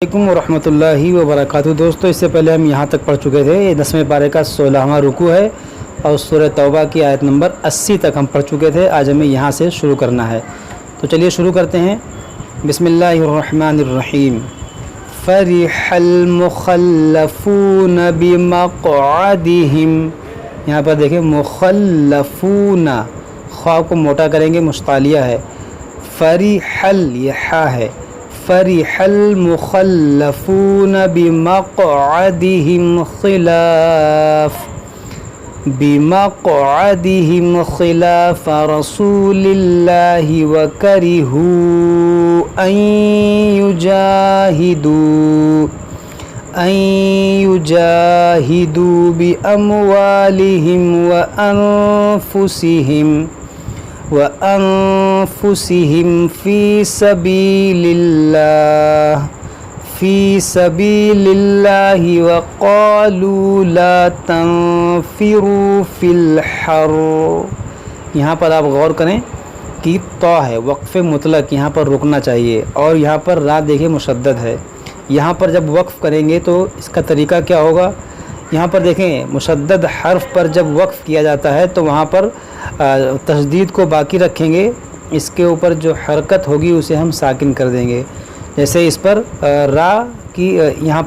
علیکم ورحمۃ اللہ وبرکاتہ۔ دوستو، اس سے پہلے ہم یہاں تک پڑھ چکے تھے۔ 10ویں پارے کا 16واں رکوع ہے اور سورہ توبہ کی آیت نمبر 80 تک ہم پڑھ چکے تھے۔ آج ہمیں یہاں سے شروع کرنا ہے، تو چلیے شروع کرتے ہیں۔ بسم اللہ الرحمن الرحیم۔ فرح المخلفون بمقعدہم، یہاں پر دیکھیں مخلفون، خواہ کو موٹا کریں گے، مستعلیہ ہے۔ فرحل، یہ حا ہے۔ فرح المخلفون بمقعدهم خلاف رسول الله وكرهوا أن يجاهدوا بأموالهم وأنفسهم في سبيل الله وقالوا لا تنفروا في الحر۔ یہاں پر آپ غور کریں کہ تو ہے وقف مطلق، یہاں پر رکنا چاہیے، اور یہاں پر را دیکھیں مشدد ہے۔ یہاں پر جب وقف کریں گے تو اس کا طریقہ کیا ہوگا؟ یہاں پر دیکھیں مشدد حرف پر جب وقف کیا جاتا ہے تو وہاں پر تشدید کو باقی رکھیں گے، اس کے اوپر جو حرکت ہوگی اسے ہم ساکن کر دیں گے۔ جیسے اس پر را کی یہاں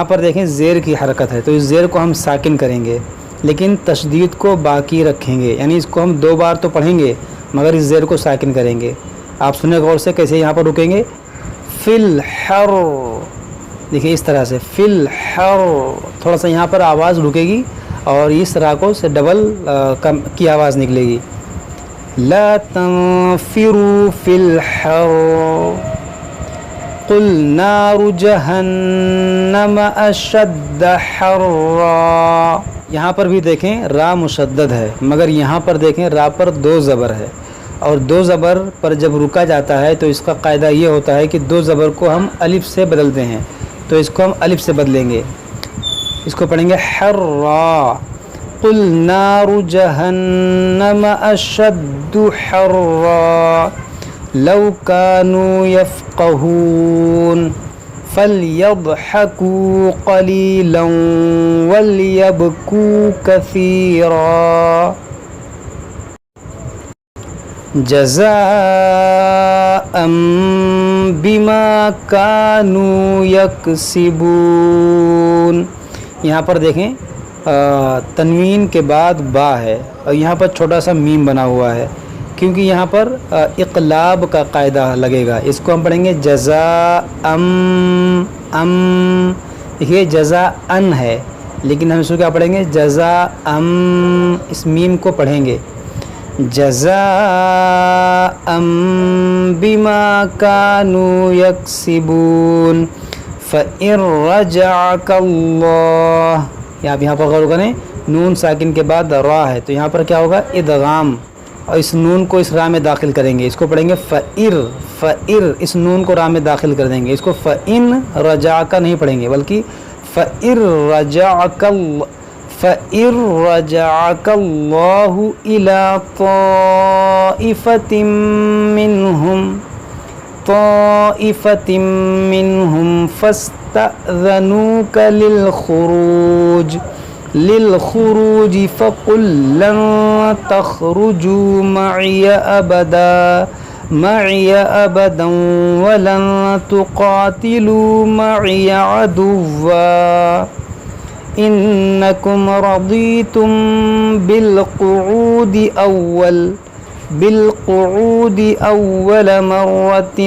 پر دیکھیں زیر کی حرکت ہے، تو اس زیر کو ہم ساکن کریں گے لیکن تشدید کو باقی رکھیں گے، یعنی اس کو ہم 2 بار تو پڑھیں گے مگر اس زیر کو ساکن کریں گے۔ آپ سنیں غور سے کیسے یہاں پر رکیں گے۔ فی الحر، دیکھیں اس طرح سے فی الحر، تھوڑا سا یہاں پر آواز رکے گی اور اس را کو سے ڈبل کی آواز نکلے گی۔ لا تنفروا فی الحر قل نار جہنم اشد حرا۔ یہاں پر بھی دیکھیں را مشدد ہے مگر یہاں پر دیکھیں را پر 2 زبر ہے، اور 2 زبر پر جب رکا جاتا ہے تو اس کا قاعدہ یہ ہوتا ہے کہ 2 زبر کو ہم الف سے بدلتے ہیں، تو اس کو ہم الف سے بدلیں گے، اس کو پڑھیں گے حرا۔ قل نار جہنم اشد حرا لو كانوا يفقهون فليضحكوا قليلا وليبكوا كثيرا جزاء بما كانوا يكسبون۔ یہاں پر دیکھیں تنوین کے بعد با ہے اور یہاں پر چھوٹا سا میم بنا ہوا ہے، کیونکہ یہاں پر اقلاب کا قاعدہ لگے گا۔ اس کو ہم پڑھیں گے جزاء دیکھیے جزاء ان ہے لیکن ہم اس کو کیا پڑھیں گے جزاء اس میم کو پڑھیں گے جزاء بما كانوا يكسبون فإن رجعك الله۔ آپ یہاں پر غور کریں، نون ساکن کے بعد را ہے تو یہاں پر کیا ہوگا ادغام، اور اس نون کو اس را میں داخل کریں گے، اس کو پڑھیں گے فئر، اس نون کو را میں داخل کر دیں گے، اس کو فإن رجعک نہیں پڑھیں گے بلکہ فإن رجعک اللہ إلی طائفة منهم فاستأذنوك للخروج فقل لن تخرجوا معي أبدا ولن تقاتلوا معي عدوا إنكم رضيتم بالقعود أول مرة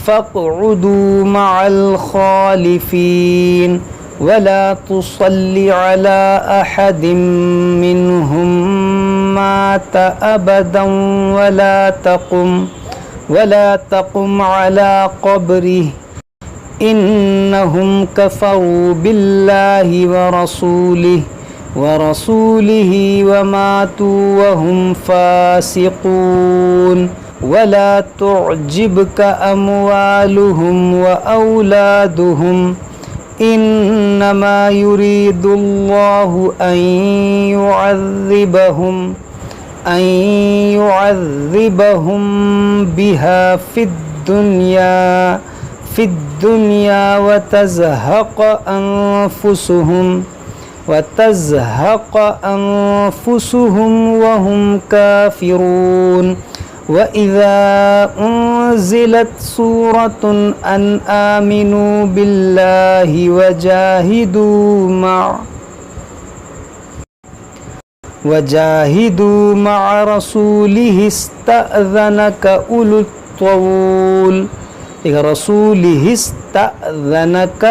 فاقعدوا مع الخالفين ولا تصل على أحد منهم مات أبدا ولا تقم على قبره إنهم كفروا بالله ورسوله وماتوا وهم فاسقون ولا تعجبك أموالهم وأولادهم انما يريد الله ان أن يعذبهم بها في الدنيا وتزهق أنفسهم وهم كافرون وإذا أنزلت سورة أن آمنوا بالله وجاهدوا مع رسوله استأذنك أولو الطول. رسوله استأذنك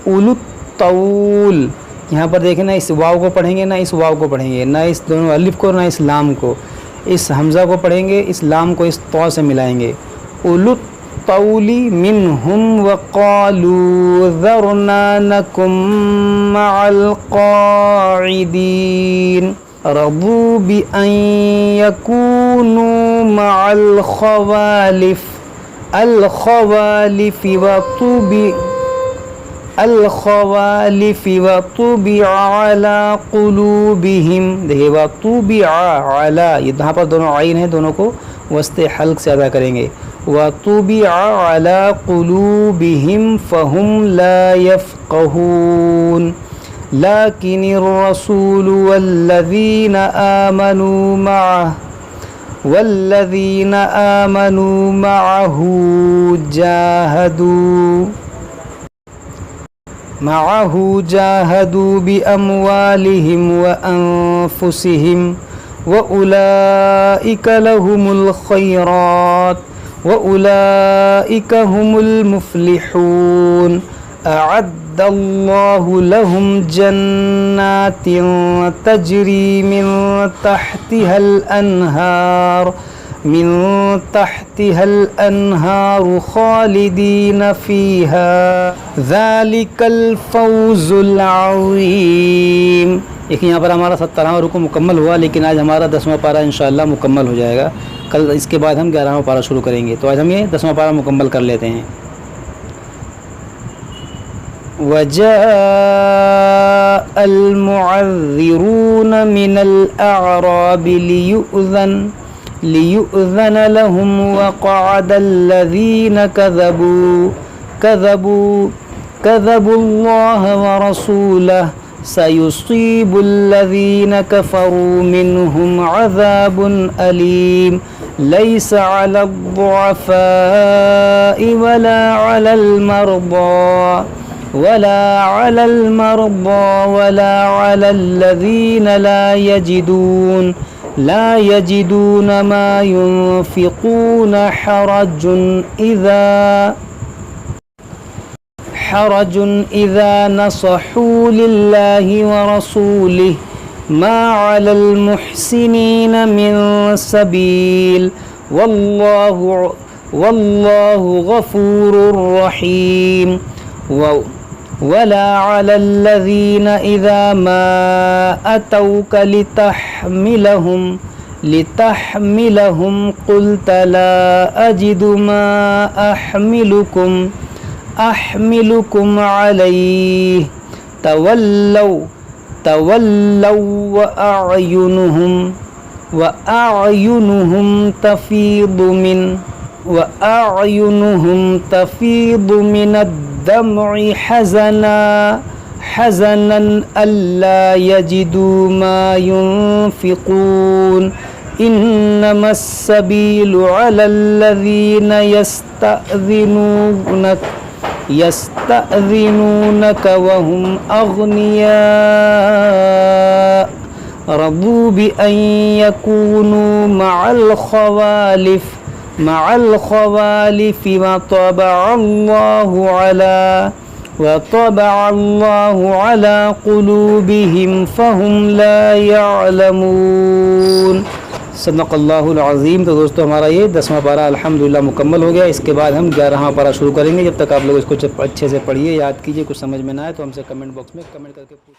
أولو الطول. یہاں پر دیکھیں نا، اس واو کو پڑھیں گے، نہ اس واو کو پڑھیں گے، نہ اس دونوں الف کو، نہ اس لام کو. اس حمزہ کو پڑھیں گے، اس لام کو اس طو سے ملائیں گے. اولو الطول منہم وقالوا ذرنا نکن مع القاعدین رضوا بأن يكونوا مع الخوالف وطبع على قلوبهم. دیکھیے وطبع على، یہاں پر دونوں عین ہیں، دونوں کو وسط حلق سے ادا کریں گے. وطبع على قلوبهم فهم لا يفقهون لكن الرسول والذين آمنوا معه جاهدوا بأموالهم وأنفسهم وأولئك لهم الخيرات وأولئك هم المفلحون. أعد الله لهم جنات تجري من تحتها الأنهار خالدين فيها ذلك الفوز العظيم. ایک یہاں پر ہمارا 17واں رکوع مکمل ہوا، لیکن آج ہمارا 10واں پارہ انشاءاللہ مکمل ہو جائے گا. کل اس کے بعد ہم 11واں پارہ شروع کریں گے. تو آج ہم یہ 10واں پارہ مکمل کر لیتے ہیں. وجاء المعذرون من الأعراب ليؤذن لهم وقعد الذين كذبوا الله ورسوله سيصيب الذين كفروا منهم عذاب أليم ليس على الضعفاء ولا على المرضى ولا على الذين لا يجدون ما ينفقون حرج إذا نصحوا لله ورسوله ما على المحسنين من سبيل والله غفور رحيم. ولا على الذين إذا ما أتوك لتحملهم قلت لا أجد ما أحملكم عليه تولوا وأعينهم تفيض من الدمع حزنا ألا يجدوا ما ينفقون. إنما السبيل على الذين يستأذنونك وهم أغنياء رضوا بأن يكونوا مع الخوالف وطبع الله على قلوبهم فهم لا يعلمون. صدق اللہ العظیم. تو دوستو ہمارا یہ 10واں پارہ الحمدللہ مکمل ہو گیا. اس کے بعد ہم 11واں پارہ شروع کریں گے. جب تک آپ لوگ اس کو اچھے سے پڑھیے، یاد کیجیے. کچھ سمجھ میں نہ آئے تو ہم سے کمنٹ باکس میں کمنٹ کر کے پوچھ